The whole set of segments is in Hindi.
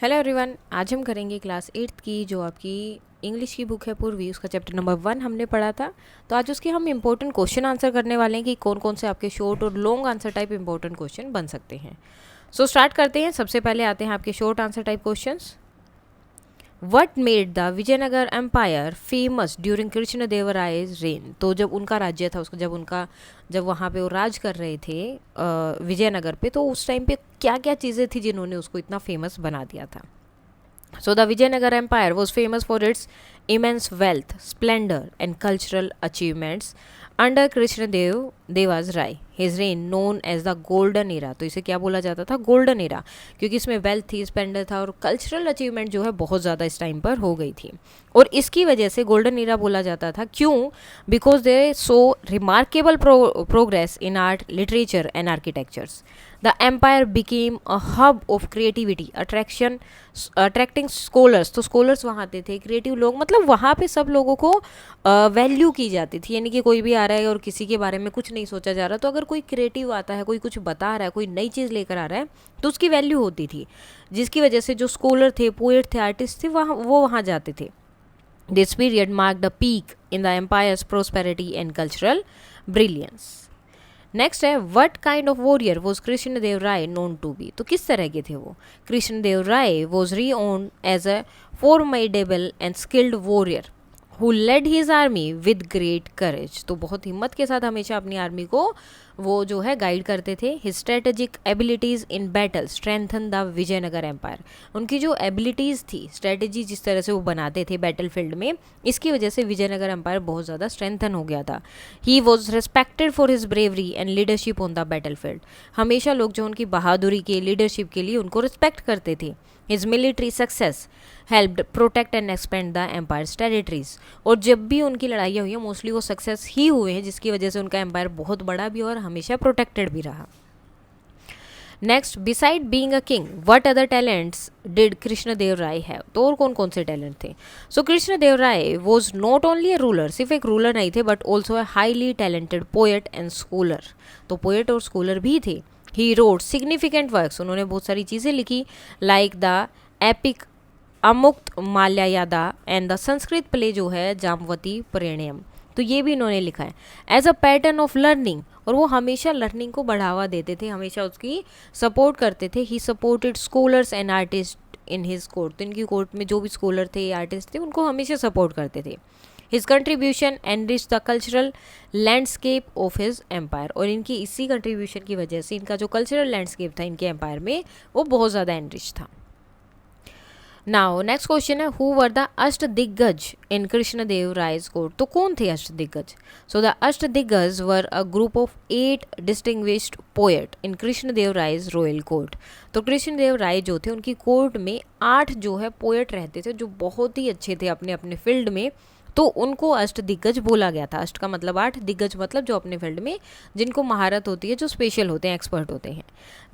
हेलो एवरीवन, आज हम करेंगे क्लास 8th की जो आपकी इंग्लिश की बुक है पूर्वी, उसका चैप्टर नंबर 1 हमने पढ़ा था। तो आज उसके हम इंपॉर्टेंट क्वेश्चन आंसर करने वाले हैं कि कौन कौन से आपके शॉर्ट और long answer type important question बन सकते हैं। सो स्टार्ट करते हैं। सबसे पहले आते हैं आपके short answer type questions. What made the Vijayanagara empire famous during Krishnadevaraya's reign. तो जब उनका राज्य था, उसको जब वहाँ पे वो राज कर रहे थे विजयनगर पे, तो उस टाइम पे क्या क्या चीज़ें थी जिन्होंने उसको इतना फेमस बना दिया था। So the Vijayanagar Empire was famous for its immense wealth, splendor, and cultural achievements. Under Krishnadev Devas Rai, his reign known as the Golden Era. तो इसे क्या बोला जाता था? गोल्डन एरा, क्योंकि इसमें वेल्थ थी, स्पेंडर था और कल्चरल अचीवमेंट जो है बहुत ज़्यादा इस टाइम पर हो गई थी। और इसकी वजह से गोल्डन एरा बोला जाता था। क्यों? Because they so remarkable progress in art, literature and architectures. The empire became a hub of creativity, attracting scholars. तो स्कॉलर्स वहाँ आते थे, क्रिएटिव लोग, मतलब वहाँ पे सब लोगों को वैल्यू की जाती थी। यानी कि कोई भी आ रहा है और किसी के बारे में कुछ नहीं सोचा जा रहा, तो अगर कोई क्रिएटिव आता है, कोई कुछ बता रहा है, कोई नई चीज़ लेकर आ रहा है, तो उसकी वैल्यू होती थी, जिसकी वजह से जो स्कॉलर थे, पोएट थे, आर्टिस्ट थे, वो वहाँ जाते थे. This period marked a peak in the empire's prosperity and cultural brilliance. Next है, what kind of warrior was Krishnadeva Raya known to be. तो किस तरह के थे वो? Krishnadeva Raya was renowned as a formidable and skilled warrior who led his army with great courage. तो बहुत हिम्मत के साथ हमेशा अपनी आर्मी को वो जो है गाइड करते थे. His strategic abilities in battle strengthen the Vijayanagara empire. उनकी जो एबिलिटीज़ थी, स्ट्रेटेजी जिस तरह से वो बनाते थे बैटल फील्ड में, इसकी वजह से विजयनगर एम्पायर बहुत ज़्यादा स्ट्रेंथन हो गया था. He was respected for his bravery and leadership on the battle field. हमेशा लोग जो उनकी बहादुरी के, लीडरशिप के लिए उनको रिस्पेक्ट करते थे. His military success helped protect and expand the empire's territories. और जब भी उनकी लड़ाइयाँ हुई हैं, मोस्टली वो सक्सेस ही हुए हैं, जिसकी वजह से उनका एम्पायर बहुत बड़ा भी और हमेशा प्रोटेक्टेड भी रहा. Next, beside being a king what other talents did Krishnadeva Raya have. तो और कौन कौन से टैलेंट थे? So Krishnadeva Raya was not only a ruler, सिर्फ एक रूलर नहीं थे, but also a highly talented poet and scholar. तो पोएट और स्कॉलर भी थे. ही रोड सिग्निफिकेंट वर्क्स, उन्होंने बहुत सारी चीज़ें लिखी, like the epic Amuktamalyada and the Sanskrit play जो है जामवती परिणयम. तो ये भी इन्होंने लिखा है as a pattern of learning. और वो हमेशा लर्निंग को बढ़ावा देते थे, हमेशा उसकी सपोर्ट करते थे. He supported scholars and artist in his court. तो इनकी कोर्ट में जो भी स्कॉलर थे, आर्टिस्ट थे, उनको हमेशा सपोर्ट करते थे. His contribution enrich the cultural landscape of his empire. और इनकी इसी कंट्रीब्यूशन की वजह से इनका जो कल्चरल लैंडस्केप था इनके एम्पायर में, वो बहुत ज़्यादा एनरिच था. नाउ नेक्स्ट क्वेश्चन है, हु वर द अष्ट दिग्गज इन कृष्णदेव रायज कोर्ट. तो कौन थे अष्ट दिग्गज? सो the Ashta Diggaj were a group of 8 distinguished poet in Krishnadeva Raya's royal court. तो कृष्णदेव राय जो थे, उनकी कोर्ट में 8 जो है पोएट रहते थे, जो बहुत ही अच्छे थे अपने अपने फील्ड में. तो उनको अष्ट दिग्गज बोला गया था. अष्ट का मतलब 8, दिग्गज मतलब जो अपने फील्ड में जिनको महारत होती है, जो स्पेशल होते हैं, एक्सपर्ट होते हैं.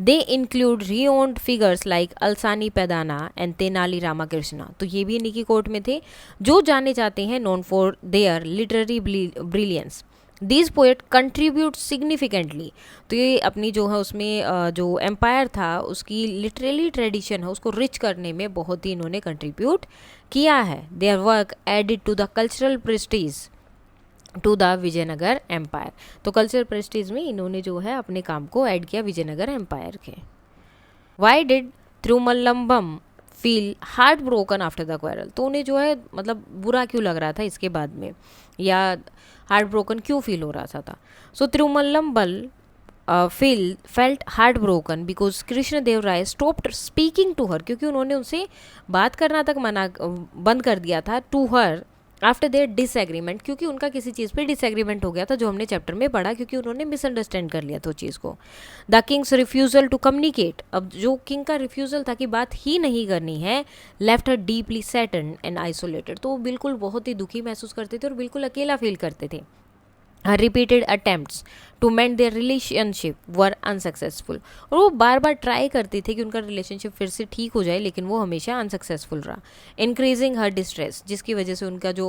They include renowned figures like Allasani Peddana and Tenali Ramakrishna. तो ये भी इन्हीं की कोर्ट में थे, जो जाने जाते हैं known for their literary brilliance. These poet contribute significantly. तो ये अपनी जो है उसमें जो एम्पायर था उसकी लिटरेली ट्रेडिशन है उसको रिच करने में बहुत ही इन्होंने कंट्रीब्यूट किया है. Their work added to the cultural prestige to the Vijayanagara empire. तो कल्चरल प्रेस्टीज में इन्होंने जो है अपने काम को ऐड किया विजयनगर एम्पायर के. Why did Tirumalamba feel heart broken after the quarrel. तो उन्हें जो है मतलब बुरा क्यों लग रहा था इसके बाद में, या हार्ट ब्रोकन क्यों फील हो रहा था? So Tirumalamba felt heart broken because Krishnadeva Raya stopped speaking to her. क्योंकि उन्होंने उनसे बात करना तक बंद कर दिया था. To her after their disagreement, क्योंकि उनका किसी चीज़ पे डिसएग्रीमेंट हो गया था, जो हमने चैप्टर में पढ़ा, क्योंकि उन्होंने मिसअंडरस्टैंड कर लिया था उस चीज़ को. The king's refusal to communicate. अब जो किंग का रिफ्यूज़ल था कि बात ही नहीं करनी है, left her deeply Saturn and isolated. तो वो बिल्कुल बहुत ही दुखी महसूस करते थे और बिल्कुल अकेला फील करते थे. Repeated attempts to mend their relationship were unsuccessful. और वो बार बार ट्राई करती थी कि उनका रिलेशनशिप फिर से ठीक हो जाए, लेकिन वो हमेशा अनसक्सेसफुल रहा. इंक्रीजिंग हर डिस्ट्रेस, जिसकी वजह से उनका जो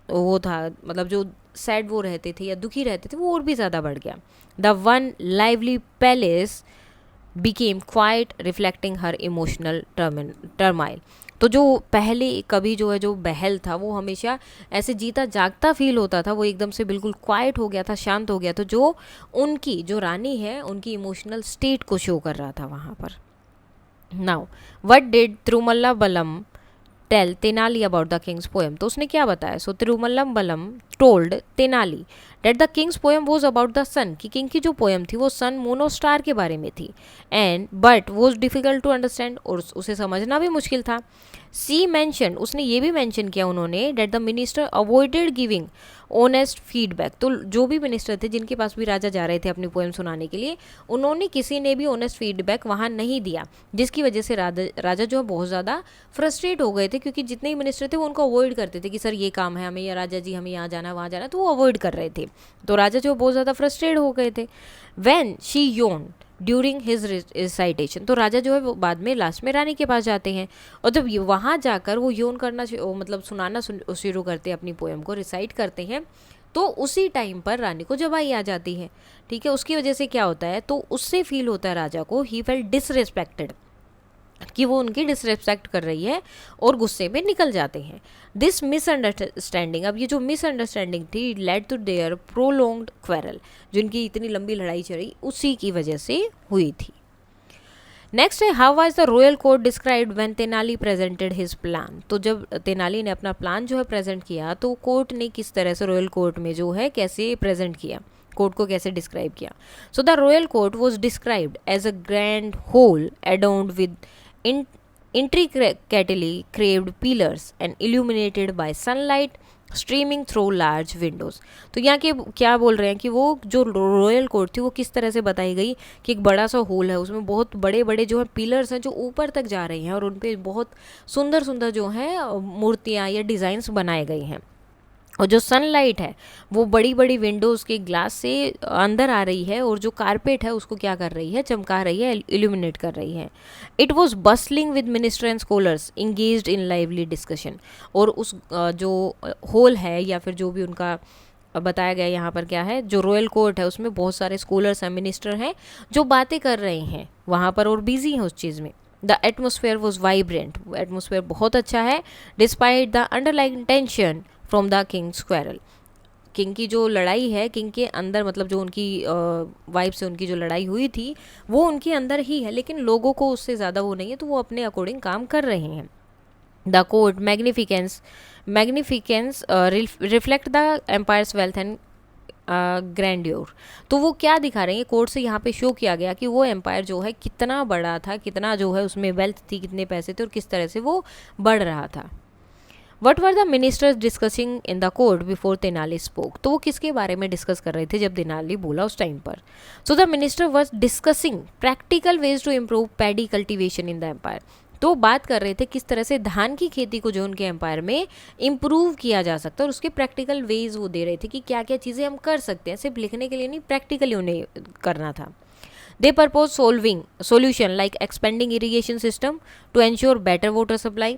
वो था, मतलब जो सैड वो रहते थे या दुखी रहते थे, वो और भी ज़्यादा बढ़ गया. The one lively palace became quiet, reflecting her emotional turmoil. तो जो पहले कभी जो है जो महल था वो हमेशा ऐसे जीता जागता फील होता था, वो एकदम से बिल्कुल क्वाइट हो गया था, शांत हो गया था, जो उनकी जो रानी है उनकी इमोशनल स्टेट को शो कर रहा था वहाँ पर. Now what did Tirumalamba tell Tenali about the king's poem. तो उसने क्या बताया? So Tirumalamba told Tenali that the king's poem was about the sun, कि किंग की जो पोएम थी वो सन मोनोस्टार के बारे में थी. And but was difficult to understand, और उसे समझना भी मुश्किल था. सी मैंशन, उसने ये भी मैंशन किया उन्होंने, that the minister avoided giving honest feedback. तो जो भी मिनिस्टर थे जिनके पास भी राजा जा रहे थे अपनी पोएम सुनाने के लिए, उन्होंने किसी ने भी ऑनेस्ट फीडबैक वहाँ नहीं दिया, जिसकी वजह से राजा जो है बहुत ज़्यादा फ्रस्ट्रेट हो गए थे, क्योंकि जितने ही मिनिस्टर थे वो उनको अवॉइड करते थे कि सर ये काम है हमें, या राजा जी हमें यहाँ जाना वहाँ जाना, तो वो अवॉइड कर रहे थे. तो राजा जो बहुत ज़्यादा फ्रस्ट्रेट हो गए थे. When she yawned during his recitation, तो राजा जो है वो बाद में लास्ट में रानी के पास जाते हैं, और जब वहाँ जाकर वो यौन करना मतलब सुनाना शुरू करते हैं, अपनी पोएम को रिसाइट करते हैं, तो उसी टाइम पर रानी को जवाई आ जाती है. ठीक है, उसकी वजह से क्या होता है, तो उससे फील होता है राजा को, ही फेल्ट डिसरिस्पेक्टेड, कि वो उनकी डिसरिस्पेक्ट कर रही है, और गुस्से में निकल जाते हैं. दिस मिसअंडरस्टैंडिंग, अब ये जो मिसअंडरस्टैंडिंग थी, led to their prolonged quarrel, जिनकी इतनी लंबी लड़ाई चली उसी की वजह से हुई थी. नेक्स्ट है, how was the royal court described when Tenali presented his plan. तो जब तेनाली ने अपना प्लान जो है प्रेजेंट किया, तो कोर्ट ने किस तरह से रॉयल कोर्ट में जो है कैसे प्रेजेंट किया, कोर्ट को कैसे डिस्क्राइब किया. So the royal court was described as a grand hall adorned with intricately carved pillars and illuminated by sunlight streaming through large windows. तो यहाँ के क्या बोल रहे हैं कि वो जो रॉयल कोर्ट थी वो किस तरह से बताई गई, कि एक बड़ा सा हॉल है, उसमें बहुत बड़े बड़े जो है पिलर्स हैं जो ऊपर तक जा रही हैं, और उन पे बहुत सुंदर सुंदर जो हैं मूर्तियाँ या डिज़ाइंस बनाए गए हैं. और जो सनलाइट है वो बड़ी बड़ी विंडोज़ के ग्लास से अंदर आ रही है, और जो कारपेट है उसको क्या कर रही है, चमका रही है, इल्यूमिनेट कर रही है. It was bustling with minister and scholars engaged in lively discussion. और उस जो हॉल है या फिर जो भी उनका बताया गया यहाँ पर क्या है, जो रॉयल कोर्ट है उसमें बहुत सारे स्कॉलर्स हैं, मिनिस्टर हैं, जो बातें कर रहे हैं वहाँ पर और बिजी हैं उस चीज़ में. The atmosphere was vibrant, atmosphere बहुत अच्छा है, despite the underlying tension from the Kings quarrel. King की जो लड़ाई है, किंग के अंदर मतलब जो उनकी वाइफ से उनकी जो लड़ाई हुई थी वो उनके अंदर ही है, लेकिन लोगों को उससे ज़्यादा वो नहीं है, तो वो अपने अकॉर्डिंग काम कर रहे हैं. The court magnificence reflect the empire's wealth and grandeur. तो वो क्या दिखा रहे हैं, कोर्ट से यहाँ पे शो किया गया कि वो एम्पायर जो है कितना बड़ा था, कितना जो है उसमें वेल्थ थी, कितने पैसे थे, और किस तरह से वो बढ़ रहा था. What were the ministers discussing in the court before Tenali spoke. तो वो किसके बारे में डिस्कस कर रहे थे जब तेनाली बोला उस टाइम पर. So the minister was discussing practical ways to improve paddy cultivation in the empire. तो बात कर रहे थे किस तरह से धान की खेती को जो उनके एम्पायर में इम्प्रूव किया जा सकता है, और उसके प्रैक्टिकल वेज वो दे रहे थे कि क्या क्या चीज़ें हम कर सकते हैं, सिर्फ लिखने के लिए नहीं, प्रैक्टिकली उन्हें करना था. They propose solution like expanding irrigation system to ensure better water supply.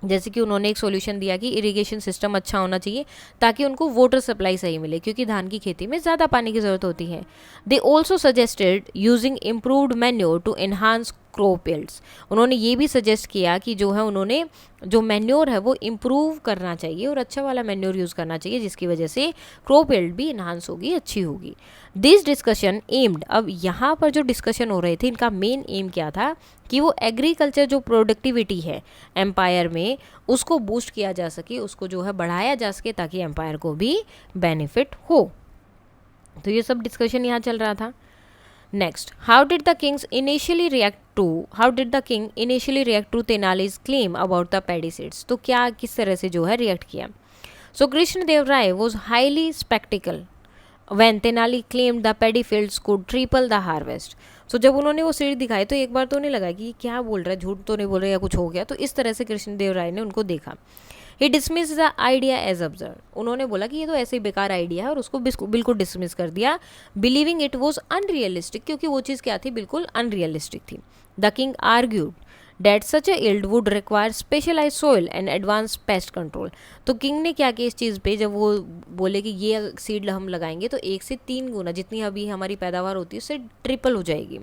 जैसे कि उन्होंने एक सॉल्यूशन दिया कि इरिगेशन सिस्टम अच्छा होना चाहिए ताकि उनको वाटर सप्लाई सही मिले, क्योंकि धान की खेती में ज़्यादा पानी की ज़रूरत होती है. They also suggested using improved manure to enhance crop yields. उन्होंने ये भी सजेस्ट किया कि जो है उन्होंने जो मैन्योर है वो इम्प्रूव करना चाहिए और अच्छा वाला मैन्योर यूज़ करना चाहिए, जिसकी वजह से क्रॉप यील्ड भी इन्हांस होगी, अच्छी होगी. दिस डिस्कशन एम्ड, अब यहाँ पर जो डिस्कशन हो रहे थे इनका मेन एम क्या था कि वो एग्रीकल्चर जो प्रोडक्टिविटी है एम्पायर में उसको बूस्ट किया जा सके, उसको जो है बढ़ाया जा सके, ताकि एम्पायर को भी बेनिफिट हो. तो ये सब डिस्कशन यहाँ चल रहा था. Next, how did the king initially react to Tenali's claim about the paddy seeds. तो क्या किस तरह से जो है रिएक्ट किया. So Krishnadeva Raya was highly skeptical when Tenali claimed the paddy fields could triple the harvest. So जब उन्होंने वो सीढ़ी दिखाई तो एक बार तो उन्हें लगा कि क्या बोल रहा है, झूठ तो नहीं बोल रहा या कुछ हो गया. तो इस तरह से कृष्णदेव राय ने उनको देखा. He dismissed the idea as absurd. उन्होंने बोला कि ये तो ऐसे ही बेकार आइडिया है और उसको बिल्कुल डिसमिस कर दिया, बिलीविंग इट वॉज अनरियलिस्टिक, क्योंकि वो चीज़ क्या थी, बिल्कुल अनरियलिस्टिक थी. The king argued that such a yield would require specialised soil and advanced pest control. तो किंग ने क्या किया इस चीज़ पे, जब वो बोले कि ये सीड हम लगाएंगे तो 1 से 3 गुना जितनी अभी हमारी पैदावार होती है उससे ट्रिपल हो जाएगी.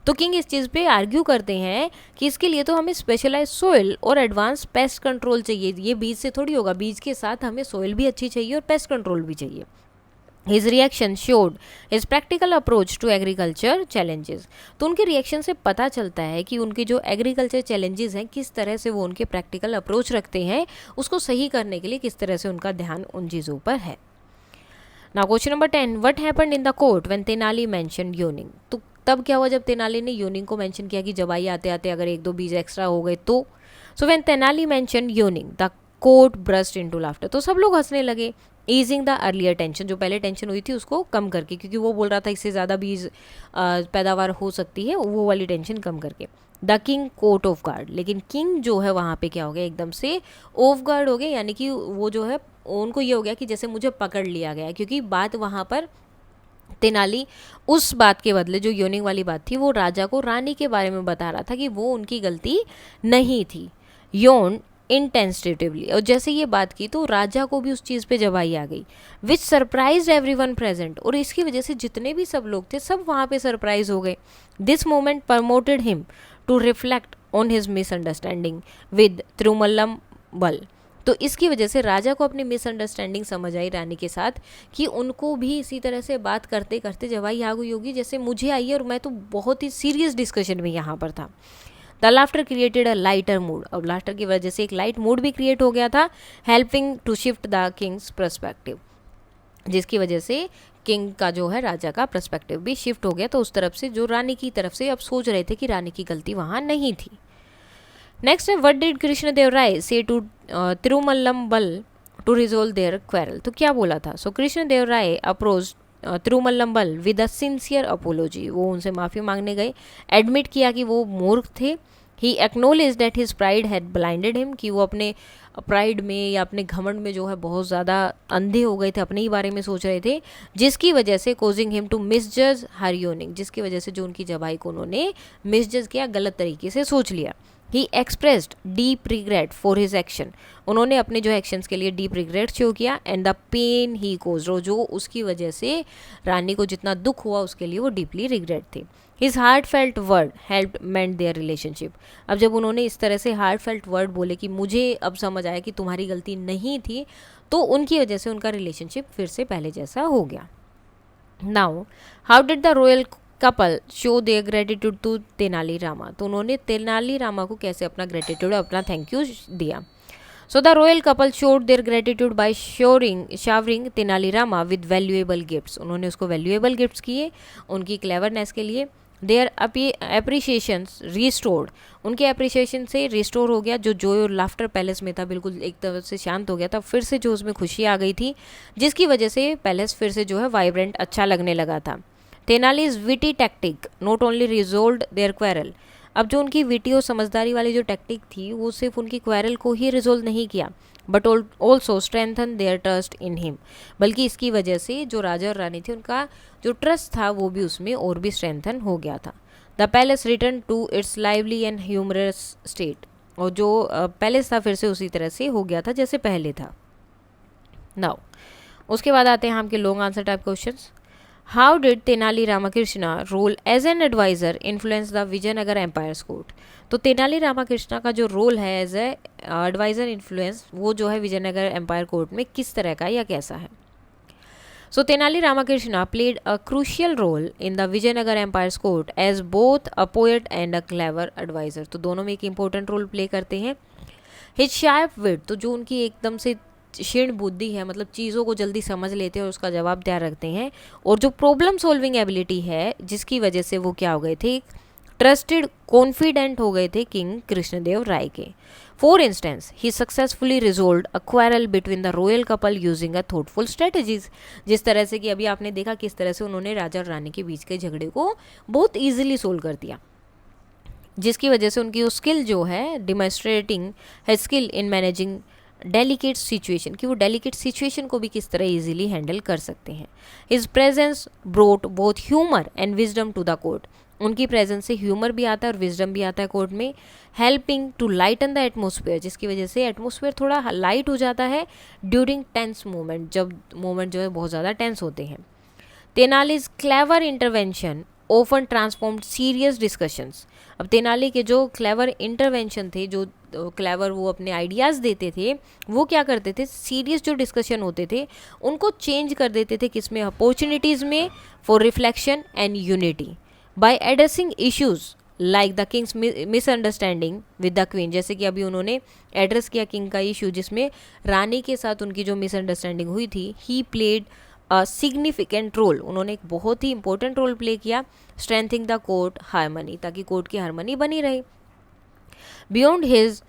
तो किंग इस चीज़ पे आर्ग्यू करते हैं कि इसके लिए तो हमें स्पेशलाइज सोइल और एडवांस पेस्ट कंट्रोल चाहिए, ये बीज से थोड़ी होगा, बीज के साथ हमें सोइल भी अच्छी चाहिए और पेस्ट कंट्रोल भी चाहिए। His reaction showed his practical approach to agriculture challenges। तो उनके रिएक्शन से पता चलता है कि उनके जो एग्रीकल्चर चैलेंजेस हैं किस तरह से वो उनके प्रैक्टिकल अप्रोच रखते हैं, उसको सही करने के लिए किस तरह से उनका ध्यान उन चीज़ों पर है। Now question number 10, what happened in the court when Tenali mentioned yawning. तो तब क्या हुआ जब तेनाली ने योनिंग को मेंशन किया कि जब आई आते आते अगर एक दो बीज एक्स्ट्रा हो गए तो। So when Tenali mentioned yawning the court burst into laughter. तो सब लोग हंसने लगे, ईजिंग द अर्लियर टेंशन, जो पहले टेंशन हुई थी उसको कम करके, क्योंकि वो बोल रहा था इससे ज़्यादा बीज पैदावार हो सकती है, वो वाली टेंशन कम करके। The king caught off guard, लेकिन किंग जो है वहाँ पे क्या हो गया, एकदम से ऑफ गार्ड हो गए, यानी कि वो जो है उनको ये हो गया कि जैसे मुझे पकड़ लिया गया, क्योंकि बात वहाँ पर तेनाली उस बात के बदले जो योनिंग वाली बात थी वो राजा को रानी के बारे में बता रहा था कि वो उनकी गलती नहीं थी। योन इंटेंसिटिवली, और जैसे ये बात की तो राजा को भी उस चीज़ पे जवाई आ गई, विच सरप्राइज एवरीवन प्रेजेंट, और इसकी वजह से जितने भी सब लोग थे सब वहाँ पे सरप्राइज हो गए। This moment promoted him to reflect on his misunderstanding with Tirumalambal. तो इसकी वजह से राजा को अपनी मिसअंडरस्टैंडिंग समझ आई रानी के साथ कि उनको भी इसी तरह से बात करते करते जवाई आ गई होगी जैसे मुझे आई है, और मैं तो बहुत ही सीरियस डिस्कशन में यहाँ पर था। The laughter created a lighter mood, अब लाफ्टर की वजह से एक लाइट मूड भी क्रिएट हो गया था, helping to shift the king's perspective, जिसकी वजह से किंग का जो है राजा का पर्सपेक्टिव भी शिफ्ट हो गया, तो उस तरफ से जो रानी की तरफ से अब सोच रहे थे कि रानी की गलती वहाँ नहीं थी। नेक्स्ट है, व्हाट डिड कृष्णदेव राय से टू तिरुमल्लम बल टू रिजोल्व देयर क्वेरल। तो क्या बोला था, सो कृष्णदेव राय अप्रोच तिरुमल्लम बल विद अ सिंसियर अपोलॉजी, वो उनसे माफ़ी मांगने गए, एडमिट किया कि वो मूर्ख थे। He acknowledge that his pride had blinded him, कि वो अपने प्राइड में या अपने घमंड में जो है बहुत ज़्यादा अंधे हो गए थे, अपने ही बारे में सोच रहे थे, जिसकी वजह से causing him to misjudge her yawning, जिसकी वजह से जो उनकी जवाई को उन्होंने मिसजज किया, गलत तरीके से सोच लिया। He expressed deep regret for his action, उन्होंने अपने जो एक्शंस के लिए डीप रिग्रेट शो किया, and the pain he cause, जो उसकी वजह से रानी को जितना दुख हुआ उसके लिए वो डीपली रिग्रेट थे। His heart felt word help meant their relationship, अब जब उन्होंने इस तरह से हार्ट फेल्ट वर्ड बोले कि मुझे अब समझ आया कि तुम्हारी गलती नहीं थी, तो उनकी वजह से उनका रिलेशनशिप फिर से पहले जैसा हो गया। Now how did the royal couple show their gratitude to Tenali Rama, तो उन्होंने तेनाली रामा को कैसे अपना ग्रेटिट्यूड, अपना थैंक यू दिया। So the royal couple showed their gratitude by showering Tenali Rama with valuable gifts, उन्होंने उसको वैल्यूएबल गिफ्ट्स किए उनकी क्लेवरनेस के लिए। देयर अप्रिशिएशंस रिस्टोर्ड, उनके अप्रिशिएशन से रिस्टोर हो गया, जो लाफ्टर पैलेस में था बिल्कुल एक तरह से शांत हो गया था, फिर से जो उसमें खुशी आ गई थी, जिसकी वजह से पैलेस फिर से जो है वाइब्रेंट अच्छा लगने लगा था। Tenali's witty tactic not only resolve their quarrel, अब जो उनकी विटी और समझदारी वाली जो टैक्टिक थी वो सिर्फ उनकी क्वेरल को ही रिजोल्व नहीं किया, but also strengthen their trust in him, बल्कि इसकी वजह से जो राजा और रानी थे उनका जो ट्रस्ट था वो भी उसमें और भी स्ट्रेंथन हो गया था। The palace return to its lively and humorous state, और जो पैलेस था फिर से उसी तरह से हो गया था जैसे पहले था। नाउ उसके बाद आते हैं हम के long answer type questions. How did Tenali Ramakrishna role as an adviser influence the Vijayanagara empire's court, तो तेनाली रामाकृष्णा का जो रोल है एज ए एडवाइज़र इन्फ्लुएंस वो जो है विजयनगर एम्पायर कोर्ट में किस तरह का या कैसा है। So Tenali Ramakrishna played a crucial role in the Vijayanagara empire's court as both a poet and a clever adviser, तो दोनों में एक इंपॉर्टेंट रोल प्ले करते हैं। हिज शार्प विट, तो जो उनकी एकदम से क्षीण बुद्धि है, मतलब चीज़ों को जल्दी समझ लेते हैं और उसका जवाब तैयार रखते हैं, और जो प्रॉब्लम सॉल्विंग एबिलिटी है जिसकी वजह से वो क्या हो गए थे, ट्रस्टेड कॉन्फिडेंट हो गए थे किंग कृष्णदेव राय के। For instance he successfully resolve a quarrel between the royal couple using a thoughtful strategies, जिस तरह से कि अभी आपने देखा किस तरह से उन्होंने राजा और रानी के बीच के झगड़े को बहुत ईजिली सोल्व कर दिया, जिसकी वजह से उनकी वो स्किल जो है डिमॉन्स्ट्रेटिंग है skill in managing delicate situation, कि वो डेलिकेट सिचुएशन को भी किस तरह इजीली हैंडल कर सकते हैं। His presence brought both humour and wisdom to the court, उनकी प्रेजेंस से ह्यूमर भी आता है और विजडम भी आता है कोर्ट में, helping to lighten the atmosphere, जिसकी वजह से एटमोसफेयर थोड़ा लाइट हो जाता है ड्यूरिंग टेंस मोमेंट, जब मोमेंट जो है बहुत ज़्यादा टेंस होते हैं। Tenali's clever intervention often transformed serious discussions. अब तेनाली के जो क्लेवर इंटरवेंशन थे, जो क्लेवर वो अपने आइडियाज़ देते थे, वो क्या करते थे, सीरियस जो डिस्कशन होते थे उनको चेंज कर देते थे किसमें, अपॉर्चुनिटीज़ में for reflection and unity by addressing issues like the king's misunderstanding with the queen. जैसे कि अभी उन्होंने एड्रेस किया किंग का इशू जिसमें रानी के साथ उनकी जो मिसअंडरस्टैंडिंग हुई थी। ही प्लेड सिग्निफिकेंट रोल, उन्होंने एक बहुत ही इंपॉर्टेंट रोल प्ले किया स्ट्रेंथिंग द कोर्ट हारमनी, ताकि कोर्ट की हारमनी बनी रहे। Beyond his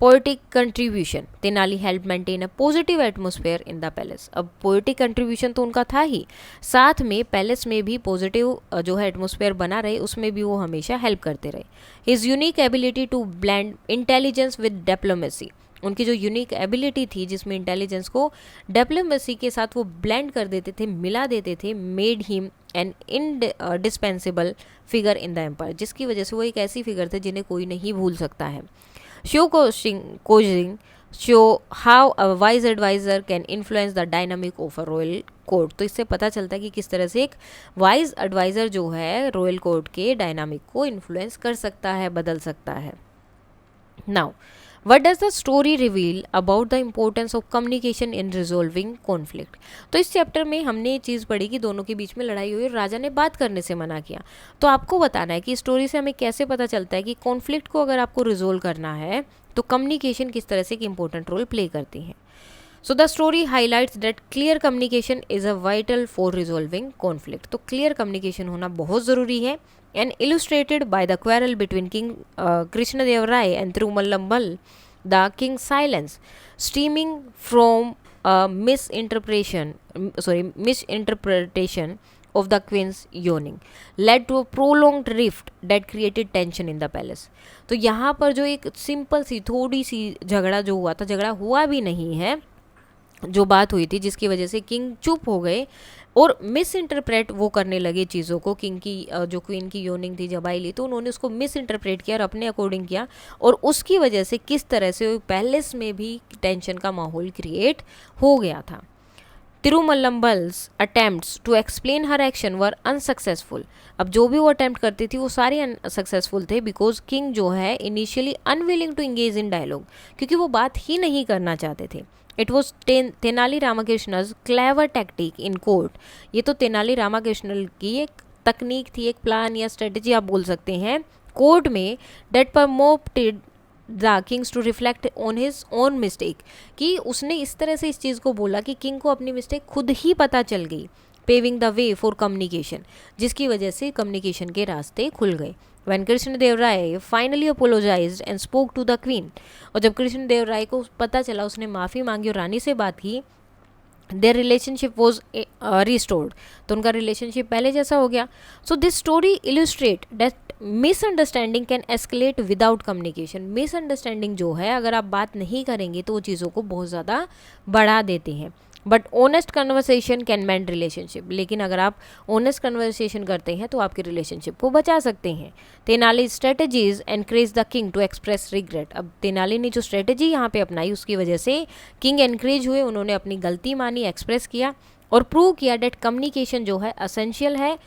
poetic contribution Tenali help maintain a positive atmosphere in the palace. अब पोएटिक कंट्रीब्यूशन तो उनका था ही, साथ में पैलेस में भी पॉजिटिव जो है एटमोसफेयर बना रहे, उसमें भी वो हमेशा हेल्प करते रहे। His unique ability to blend intelligence with diplomacy, उनकी जो यूनिक एबिलिटी थी जिसमें इंटेलिजेंस को डिप्लोमेसी के साथ वो ब्लेंड कर देते थे, मिला देते थे, made him an indispensable figure in the empire, जिसकी वजह से वो एक ऐसी फिगर थे जिन्हें कोई नहीं भूल सकता है। Show coaching show how a wise adviser can influence the dynamic of a royal court. तो इससे पता चलता है कि किस तरह से एक वाइज एडवाइजर जो है रॉयल कोर्ट के डायनामिक को इन्फ्लुएंस कर सकता है, बदल सकता है। Now What does the story reveal about the importance of communication in resolving conflict? तो इस चैप्टर में हमने ये चीज़ पढ़ी कि दोनों के बीच में लड़ाई हुई और राजा ने बात करने से मना किया। तो आपको बताना है कि स्टोरी से हमें कैसे पता चलता है कि कॉन्फ्लिक्ट को अगर आपको रिजोल्व करना है तो कम्युनिकेशन किस तरह से एक इंपॉर्टेंट रोल प्ले करती है। So the story highlights that clear communication is a vital for resolving conflict. तो clear communication होना बहुत ज़रूरी है and illustrated by the quarrel between King Krishnadeva Rai and Thirumalambal, the king's silence stemming from misinterpretation of the queen's yawning led to a prolonged rift that created tension in the palace. तो यहाँ पर जो एक सिंपल सी थोड़ी सी झगड़ा जो हुआ था, झगड़ा हुआ भी नहीं है, जो बात हुई थी जिसकी वजह से किंग चुप हो गए और मिस इंटरप्रेट वो करने लगे चीज़ों को। किंग की जो क्वीन की योनिंग थी जब आई ली तो उन्होंने उसको मिस इंटरप्रेट किया और अपने अकॉर्डिंग किया, और उसकी वजह से किस तरह से पैलेस में भी टेंशन का माहौल क्रिएट हो गया था। Tirumalambal's attempts to explain her action were unsuccessful. अब जो भी वो अटेम्प्ट करती थी वो सारे अनसक्सेसफुल थे बिकॉज किंग जो है initially unwilling to engage in dialogue, क्योंकि वो बात ही नहीं करना चाहते थे। It was Tenali Ramakrishna's clever tactic in court. ये तो तेनाली रामाकृष्ण की एक तकनीक थी, एक प्लान या स्ट्रेटजी आप बोल सकते हैं कोर्ट में, that promoted the king's to reflect on his own mistake, कि उसने इस तरह से इस चीज़ को बोला कि किंग को अपनी मिस्टेक खुद ही पता चल गई, paving the way for communication, जिसकी वजह से कम्युनिकेशन के रास्ते खुल गए। When Krishnadeva Raya finally apologised and spoke to the queen, और जब कृष्णदेव राय को पता चला, उसने माफ़ी मांगी और रानी से बात की, देयर रिलेशनशिप वॉज रिस्टोर्ड, तो उनका रिलेशनशिप पहले जैसा हो गया। So this story illustrate that misunderstanding can escalate without communication. Misunderstanding जो है अगर आप बात नहीं करेंगे तो वो चीज़ों को बहुत ज़्यादा बढ़ा देते हैं। But honest conversation can mend relationship, लेकिन अगर आप ऑनेस्ट कन्वर्सेशन करते हैं तो आपके रिलेशनशिप को बचा सकते हैं। Tenali strategies encourage the king to express regret. अब तेनाली ने जो स्ट्रेटजी यहाँ पे अपनाई उसकी वजह से किंग एनकरेज हुए, उन्होंने अपनी गलती मानी, एक्सप्रेस किया और प्रूव किया डेट कम्युनिकेशन जो है असेंशियल है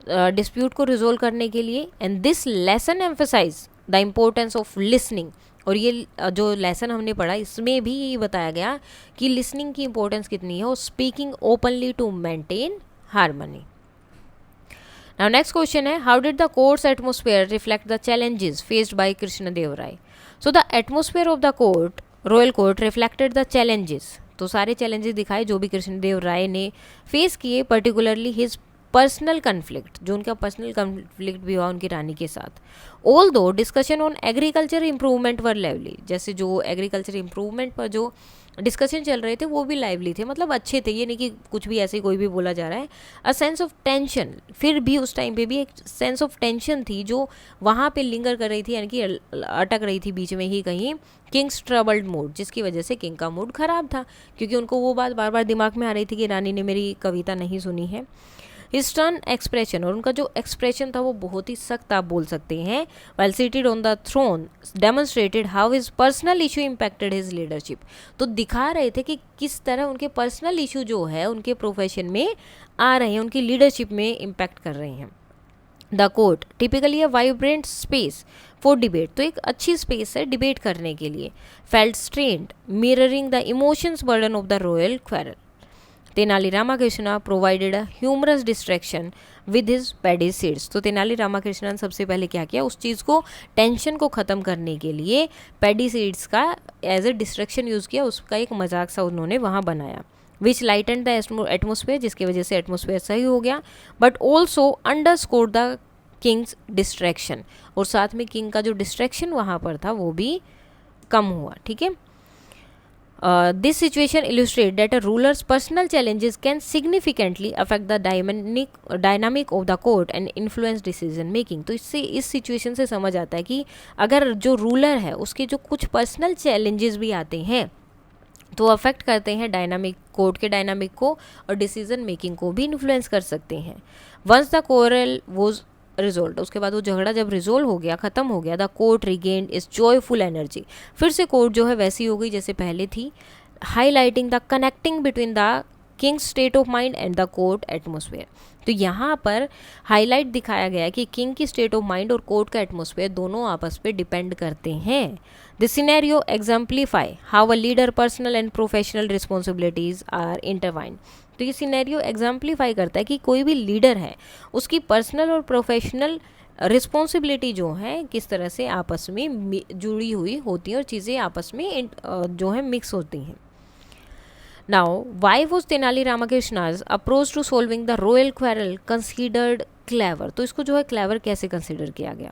डिस्प्यूट को रिजोल्व करने के लिए। And this lesson emphasise the importance of listening, और ये जो लेसन हमने पढ़ा इसमें भी यही बताया गया कि लिसनिंग की इंपॉर्टेंस कितनी है और speaking openly to maintain harmony. Now next question है, how did the court's atmosphere reflect the challenges faced by Krishnadeva Raya. So the atmosphere of the court, royal court, reflected the challenges, तो सारे चैलेंजेस दिखाए जो भी कृष्णदेव राय ने फेस किए, पर्टिकुलरली हिज पर्सनल कन्फ्लिक्ट, जो उनका पर्सनल कन्फ्लिक्ट भी हुआ उनकी रानी के साथ। ऑल दो discussion on agriculture improvement were lively, जैसे जो एग्रीकल्चर इंप्रूवमेंट पर जो डिस्कशन चल रहे थे वो भी लाइवली थे, मतलब अच्छे थे, ये नहीं कि कुछ भी ऐसे कोई भी बोला जा रहा है। अ सेंस ऑफ टेंशन, फिर भी उस टाइम पे भी एक सेंस ऑफ टेंशन थी जो वहाँ पे लिंगर कर रही थी, यानी कि अटक रही थी बीच में ही कहीं, किंग्स ट्रबल्ड मूड, जिसकी वजह से किंग का मूड खराब था क्योंकि उनको वो बात बार बार दिमाग में आ रही थी कि रानी ने मेरी कविता नहीं सुनी है। हिस्टर्न एक्सप्रेशन, और उनका जो एक्सप्रेशन था वो बहुत ही सख्त आप बोल सकते हैं। Well seated on the throne demonstrated how his personal issue impacted his leadership, तो दिखा रहे थे कि किस तरह उनके पर्सनल इशू जो है उनके प्रोफेशन में आ रहे हैं, उनकी लीडरशिप में इम्पैक्ट कर रहे हैं। The court typically a vibrant space for debate, तो एक अच्छी स्पेस है डिबेट करने के लिए. Felt strained mirroring the emotions burden of the royal quarrel. Tenali Ramakrishna provided a humorous distraction with his paddy seeds. तो तेनाली रामाकृष्णन सबसे पहले क्या किया, उस चीज़ को, टेंशन को ख़त्म करने के लिए पैडी सीड्स का एज ए डिस्ट्रैक्शन यूज़ किया, उसका एक मजाक सा उन्होंने वहाँ बनाया. विच लाइटेंड द एटमोसफेयर, जिसकी वजह से एटमोसफेयर सही हो गया. But also underscore the Kings distraction, और साथ में किंग का जो डिस्ट्रैक्शन वहाँ पर था वो भी कम हुआ. ठीक है. This situation illustrates that a ruler's personal challenges can significantly affect the dynamic of the court and influence decision making. तो इससे इस सिचुएशन से समझ आता है कि अगर जो रूलर है उसके जो कुछ पर्सनल चैलेंजेस भी आते हैं तो अफेक्ट करते हैं डायनामिक, कोर्ट के डायनामिक को, और डिसीजन मेकिंग को भी इन्फ्लुएंस कर सकते हैं. Once the quarrel was resolve, उसके बाद वो झगड़ा जब रिजोल्व हो गया, ख़त्म हो गया, the court regained is joyful energy. फिर से कोर्ट जो है वैसी हो गई जैसे पहले थी. Highlighting the connecting between the king's state of mind and the court atmosphere. तो यहाँ पर हाईलाइट दिखाया गया कि किंग की स्टेट ऑफ माइंड और कोर्ट का एटमोसफेयर दोनों आपस पे डिपेंड करते हैं. This scenario exemplify how a leader personal and professional responsibilities are intertwined. तो ये सिनेरियो एग्जाम्प्लीफाई करता है कि कोई भी लीडर है उसकी पर्सनल और प्रोफेशनल रिस्पॉन्सिबिलिटी जो है किस तरह से आपस में जुड़ी हुई होती हैं और चीज़ें आपस में जो है मिक्स होती हैं. Now why was Tenali Ramakrishna's approach to solving the royal quarrel considered clever. तो इसको जो है क्लेवर कैसे कंसिडर किया गया.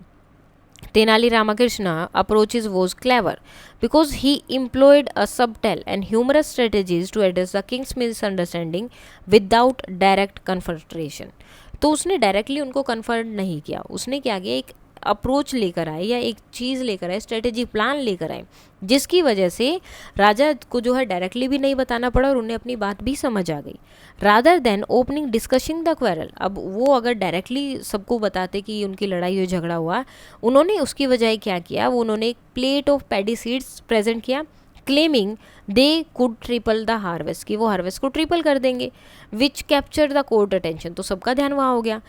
Tenali Ramakrishna approaches was clever because he employed a subtle and humorous strategies to address the king's misunderstanding without direct confrontation. तो उसने डायरेक्टली उनको कन्फर्ट नहीं किया, उसने क्या किया, एक अप्रोच लेकर आए या एक चीज़ लेकर आए, स्ट्रेटेजी प्लान लेकर आए, जिसकी वजह से राजा को जो है डायरेक्टली भी नहीं बताना पड़ा और उन्हें अपनी बात भी समझ आ गई. Rather than opening discussing the quarrel, अब वो अगर डायरेक्टली सबको बताते कि उनकी लड़ाई हुई, झगड़ा हुआ, उन्होंने उसकी वजह क्या किया, वो उन्होंने एक plate of paddy seeds present किया, claiming they could triple the harvest, कि वो हार्वेस्ट को ट्रिपल कर देंगे. Which capture the court attention, तो सबका ध्यान वहाँ हो गया.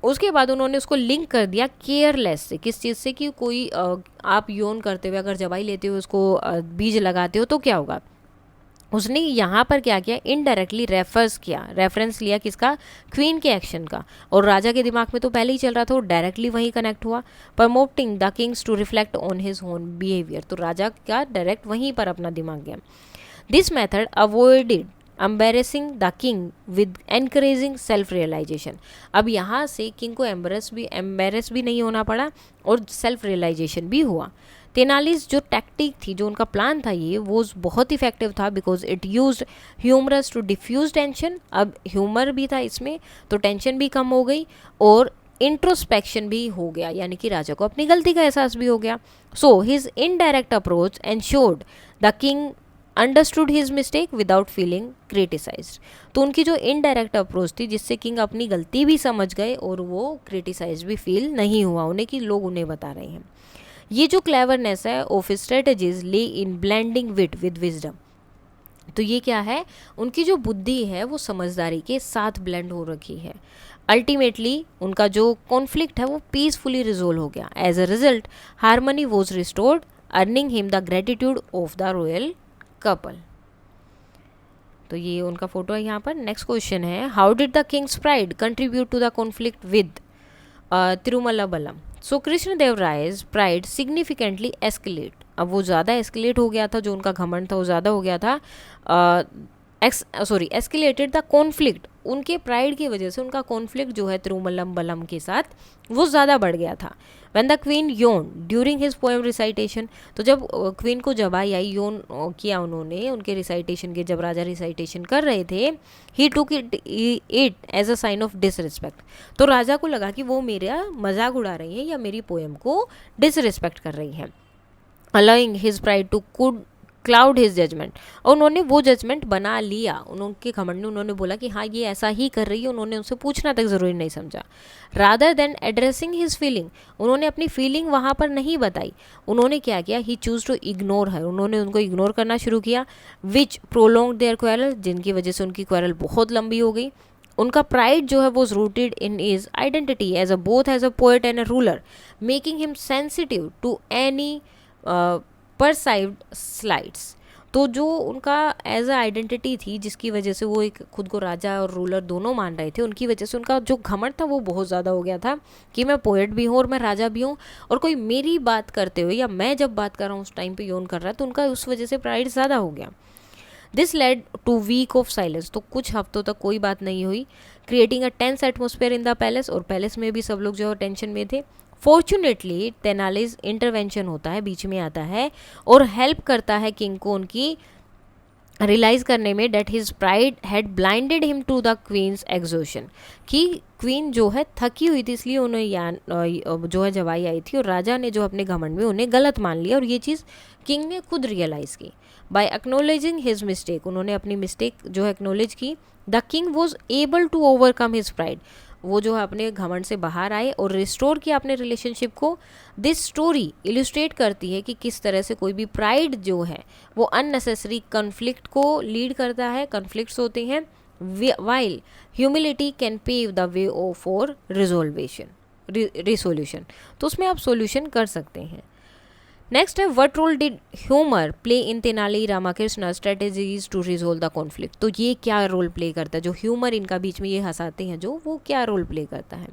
उसके बाद उन्होंने उसको लिंक कर दिया केयरलेस से, किस चीज़ से, कि कोई आप यौन करते हुए अगर जवाई लेते हुए उसको बीज लगाते हो तो क्या होगा. उसने यहाँ पर क्या किया, इनडायरेक्टली रेफरेंस लिया किसका, क्वीन के एक्शन का, और राजा के दिमाग में तो पहले ही चल रहा था, वो डायरेक्टली वहीं कनेक्ट हुआ. Promoting the king's to reflect on his own behaviour, तो राजा का डायरेक्ट वहीं पर अपना दिमाग गया. This method avoided embarrassing the king with encouraging self realisation. अब यहाँ से किंग को एम्बेरस भी नहीं होना पड़ा और सेल्फ रियलाइजेशन भी हुआ. तेनालीस जो टैक्टिक थी, जो उनका प्लान था, ये वो बहुत इफेक्टिव था because it used humorous to diffuse tension. अब ह्यूमर भी था इसमें तो टेंशन भी कम हो गई और इंट्रोस्पेक्शन भी हो गया, यानी कि राजा को अपनी गलती का एहसास भी हो गया. So his indirect approach ensured the king understood his mistake without feeling criticised. तो उनकी जो इनडायरेक्ट अप्रोच थी जिससे किंग अपनी गलती भी समझ गए और वो क्रिटिसाइज भी फील नहीं हुआ उन्हें कि लोग उन्हें बता रहे हैं. ये जो क्लेवरनेस है ऑफ स्ट्रेटेजीज ले इन ब्लेंडिंग विट विद विजडम. तो ये क्या है, उनकी जो बुद्धि है वो समझदारी के साथ ब्लेंड हो रखी है. अल्टीमेटली उनका जो कॉन्फ्लिक्ट है वो पीसफुली रिजोल्व हो गया. As a result harmony was restored, earning him the gratitude of the royal couple. तो ये उनका फोटो है यहाँ पर. नेक्स्ट क्वेश्चन है, how did the king's pride contribute to the conflict with Tirumalambal. So Krishnadevaraya's pride significantly escalate. अब वो ज़्यादा एस्केलेट हो गया था, जो उनका घमंड था वो ज़्यादा हो गया था. एस्केलेटेड द कॉन्फ्लिक्ट, उनके प्राइड की वजह से उनका कॉन्फ्लिक्ट जो है तिरुमल्लम के साथ वो ज़्यादा बढ़ गया था. When the queen yawned during his poem recitation, तो जब क्वीन को जबाई आई, योन किया उन्होंने उनके रिसाइटेशन के, जब राजा रिसाइटेशन कर रहे थे, he took it as a sign of disrespect. तो राजा को लगा कि वो मेरा मजाक उड़ा रही हैं या मेरी पोएम को डिसरिस्पेक्ट कर रही हैं. Allowing his pride to could cloud his judgement, और उन्होंने वो जजमेंट बना लिया. उनके घमंड ने उन्होंने बोला कि हाँ ये ऐसा ही कर रही है, उन्होंने उनसे पूछना तक ज़रूरी नहीं समझा. Rather than addressing his feeling, उन्होंने अपनी फीलिंग वहाँ पर नहीं बताई. उन्होंने क्या किया, ही चूज टू इग्नोर हर, उन्होंने उनको इग्नोर करना शुरू किया. विच प्रोलोंग देयर क्वेरल, जिनकी वजह से उनकी क्वेरल बहुत लंबी हो गई. उनका प्राइड जो है वो rooted in is identity as a both as a poet and a ruler, making him sensitive to any perceived slights. तो जो उनका एज अ आइडेंटिटी थी, जिसकी वजह से वो एक खुद को राजा और रूलर दोनों मान रहे थे, उनकी वजह से उनका जो घमंड था वो बहुत ज़्यादा हो गया था कि मैं पोएट भी हूँ और मैं राजा भी हूँ, और कोई मेरी बात करते हुए या मैं जब बात कर रहा हूँ उस टाइम पे यौन कर रहा है, तो उनका उस वजह से प्राइड ज़्यादा हो गया। This led to week of silence, तो कुछ हफ्तों तक कोई बात नहीं हुई, creating a tense atmosphere in the palace, और पैलेस में भी सब लोग जो है टेंशन में थे। फॉर्चुनेटली तेनालीज इंटरवेंशन होता है, बीच में आता है और हेल्प करता है किंग को उनकी रियलाइज़ करने में that his pride had blinded him to the queen's exhaustion, कि क्वीन जो है थकी हुई थी, इसलिए उन्हें जो है जवाई आई थी, और राजा ने जो अपने घमंड में उन्हें गलत मान लिया, और ये चीज़ किंग ने खुद रियलाइज़ की। बाय एक्नोलेजिंग हिज मिस्टेक, उन्होंने अपनी मिस्टेक जो है एक्नोलेज की, the king was able to overcome his pride, वो जो है अपने घमंड से बाहर आए और रिस्टोर किया अपने रिलेशनशिप को। दिस स्टोरी इलुस्ट्रेट करती है कि किस तरह से कोई भी प्राइड जो है वो अननेसेसरी कन्फ्लिक्ट को लीड करता है, कन्फ्लिक्ट्स होते हैं, while humility can pave the way for resolution, तो उसमें आप सोल्यूशन कर सकते हैं। नेक्स्ट है, what role did humour play in Tenali Ramakrishna strategies to resolve the conflict, तो ये क्या रोल प्ले करता है, जो ह्यूमर इनका बीच में ये हंसाते हैं जो, वो क्या रोल प्ले करता है।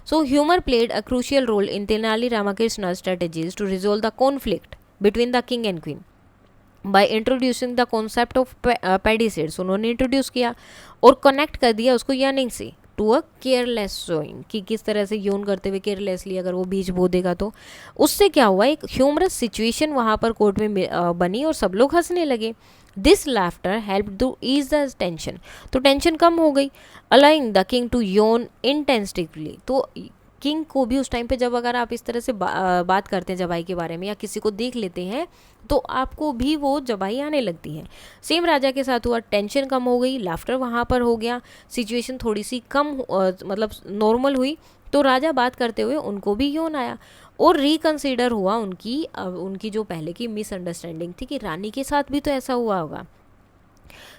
So humour played a crucial role in Tenali Ramakrishna strategies to resolve the conflict between the king and queen by introducing the concept of paddy seeds, उन्होंने इंट्रोड्यूस किया और कनेक्ट कर दिया उसको यर्निंग से, टू अ केयरलेस सोइंग, कि किस तरह से यौन करते हुए केयरलेसली अगर वो बीज बो देगा, तो उससे क्या हुआ, एक ह्यूमरस सिचुएशन वहाँ पर कोर्ट में बनी और सब लोग हंसने लगे। This laughter help to ease the tension, तो टेंशन कम हो गई, allowing the king to yawn intensively, तो किंग को भी उस टाइम पे जब अगर आप इस तरह से बात करते हैं जबाई के बारे में या किसी को देख लेते हैं तो आपको भी वो जबाई आने लगती है। सेम राजा के साथ हुआ, टेंशन कम हो गई, लाफ्टर वहाँ पर हो गया, सिचुएशन थोड़ी सी कम मतलब नॉर्मल हुई, तो राजा बात करते हुए उनको भी यौन आया और रिकंसीडर हुआ उनकी जो पहले की मिसअंडरस्टैंडिंग थी कि रानी के साथ भी तो ऐसा हुआ होगा।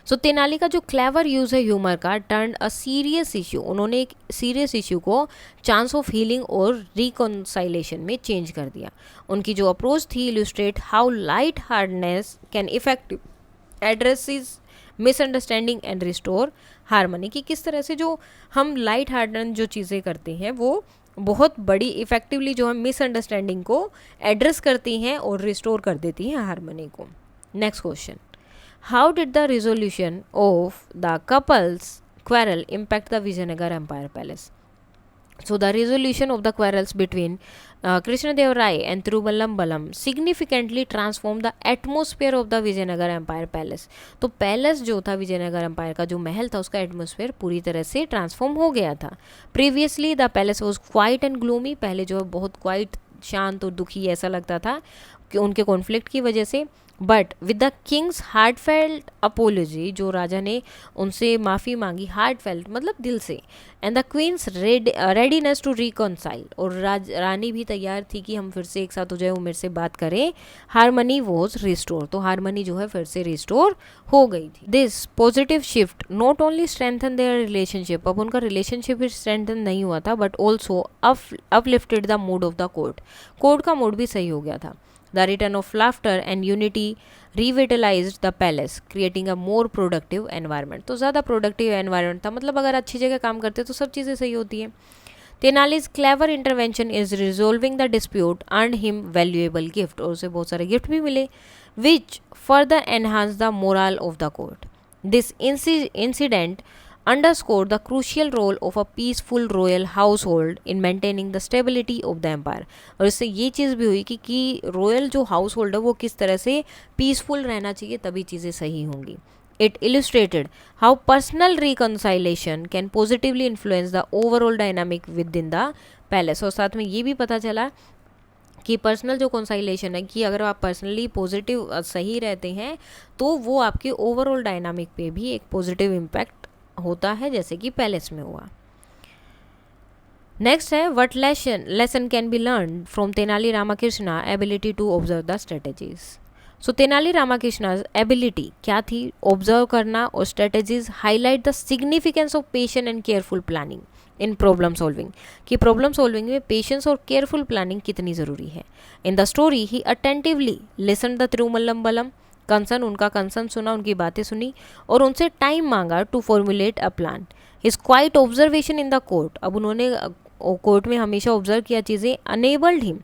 सो तेनाली का जो क्लेवर यूज़ है ह्यूमर का टर्न अ सीरियस इश्यू, उन्होंने एक सीरियस इश्यू को चांस ऑफ हीलिंग और रिकॉन्साइलेशन में चेंज कर दिया। उनकी जो अप्रोच थी illustrate how light heartedness can effective addresses misunderstanding and restore harmony, कि किस तरह से जो हम लाइट हार्डन जो चीज़ें करते हैं वो बहुत बड़ी इफेक्टिवली जो है मिसअंडरस्टैंडिंग को एड्रेस करती हैं और रिस्टोर कर देती हैं हारमोनी को। Next question, how did the resolution of the couple's quarrel impact the Vijayanagar Empire Palace? So the resolution of the quarrels between Krishnadev Rai and Tiruvallambalam significantly transformed the atmosphere of the Vijayanagar Empire Palace. तो पैलेस जो था विजयनगर एम्पायर का जो महल था उसका एटमोसफेयर पूरी तरह से ट्रांसफॉर्म हो गया था। Previously the palace was quiet and gloomy, पहले जो है बहुत क्वाइट शांत और दुखी ऐसा लगता था कि उनके कॉन्फ्लिक्ट की वजह से, but with the Kings heartfelt apology, जो राजा ने उनसे माफ़ी मांगी, हार्टफेल्ट मतलब दिल से, and the queen's readiness to reconcile, और रानी भी तैयार थी कि हम फिर से एक साथ हो जाए, वो मेरे से बात करें, हारमनी वॉज रिस्टोर, तो हारमनी जो है फिर से रिस्टोर हो गई थी। This positive shift not only strengthen their relationship, अब उनका रिलेशनशिप भी स्ट्रेंथन नहीं हुआ था, but also uplifted the mood off the court का मूड भी सही हो गया था। The return of laughter and unity revitalized the palace, creating a more productive environment. तो ज़्यादा productive environment था, मतलब अगर अच्छी जगह काम करते तो सब चीज़ें सही होती हैं। तेनाली's clever intervention is resolving the dispute earned him valuable gift, और उसे बहुत सारे गिफ्ट भी मिले, which further enhanced the morale of the court. This incident underscored the crucial role of a peaceful royal household in maintaining the stability of the empire. और इससे ये चीज़ भी हुई कि रॉयल जो हाउस होल्ड है वो किस तरह से पीसफुल रहना चाहिए, तभी चीज़ें सही होंगी। It illustrated how personal reconciliation can positively influence the overall dynamic within the palace. और साथ में ये भी पता चला कि पर्सनल जो कंसाइलेशन है, कि अगर आप पर्सनली पॉजिटिव सही रहते हैं तो वो आपके ओवरऑल डायनामिक पे भी एक पॉजिटिव इम्पैक्ट होता है, जैसे कि पैलेस में हुआ। नेक्स्ट है, what lesson can be learn from Tenali Ramakrishna ability to observe the strategies. So Tenali Ramakrishna's ability क्या थी? ऑब्जर्व करना और strategies highlight the significance of patient and careful planning in problem solving, कि प्रॉब्लम सॉल्विंग में पेशेंस और केयरफुल प्लानिंग कितनी ज़रूरी है। In the story he attentively listen the Tirumalambal, concern, उनका कंसर्न सुना, उनकी बातें सुनी और उनसे टाइम मांगा to formulate a plan. His quiet observation in the court, अब उन्होंने कोर्ट में हमेशा ऑब्जर्व किया चीज़ें, enabled him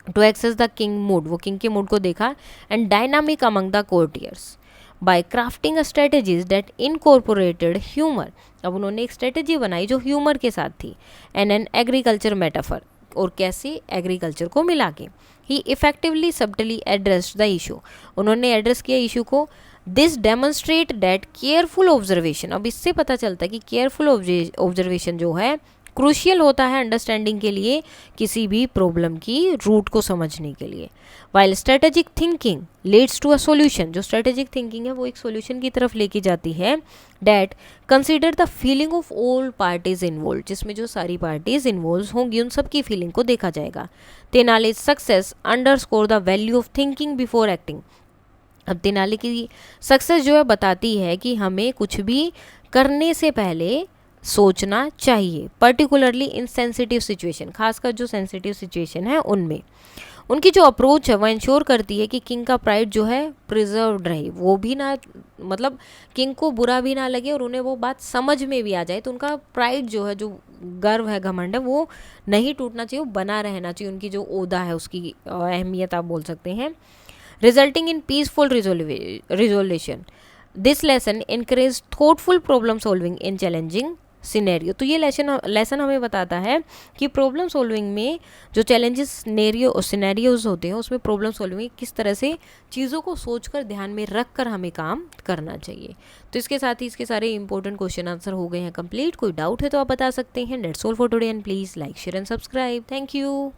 to assess the king mood, वो किंग के मूड को देखा, and dynamic among the courtiers by crafting a strategies that incorporated humour, अब उन्होंने एक स्ट्रेटेजी बनाई जो ह्यूमर के साथ थी, एंड एन एग्रीकल्चर मेटाफर, और कैसे एग्रीकल्चर को मिला के। ही इफेक्टिवली सब्टली एड्रेस्ड द इशू, उन्होंने एड्रेस किया इशू को। This demonstrate that careful observation, अब इससे पता चलता है कि केयरफुल ऑब्जर्वेशन जो है क्रूशियल होता है अंडरस्टैंडिंग के लिए, किसी भी प्रॉब्लम की रूट को समझने के लिए। While strategic thinking leads to a solution, जो स्ट्रेटेजिक थिंकिंग है वो एक सॉल्यूशन की तरफ लेके जाती है। That consider the feeling of all parties involve, जिसमें जो सारी पार्टीज इन्वॉल्व होंगी उन सब की फीलिंग को देखा जाएगा। Tenali success underscore the value of thinking before acting, अब तेनाली की सक्सेस जो है बताती है कि हमें कुछ भी करने से पहले सोचना चाहिए, पर्टिकुलरली इन सेंसिटिव सिचुएशन, खासकर जो सेंसिटिव सिचुएशन है उनमें। उनकी जो अप्रोच है वो इंश्योर करती है कि किंग का प्राइड जो है प्रिजर्व्ड रहे, वो भी ना, मतलब किंग को बुरा भी ना लगे और उन्हें वो बात समझ में भी आ जाए, तो उनका प्राइड जो है, जो गर्व है, घमंड है, वो नहीं टूटना चाहिए, वो बना रहना चाहिए, उनकी जो ओहदा है उसकी अहमियत आप बोल सकते हैं। Resulting in peaceful resolution, this lesson encourage thoughtful problem solving in challenging scenario, तो ये लेसन हमें बताता है कि प्रॉब्लम सॉल्विंग में जो चैलेंजेस सिनेरियोज होते हैं उसमें प्रॉब्लम सॉल्विंग में किस तरह से चीज़ों को सोचकर ध्यान में रख कर हमें काम करना चाहिए। तो इसके साथ ही इसके सारे इंपॉर्टेंट क्वेश्चन आंसर हो गए हैं कंप्लीट। कोई डाउट है तो आप बता सकते हैं। That's all for today and please like share and subscribe. Thank you.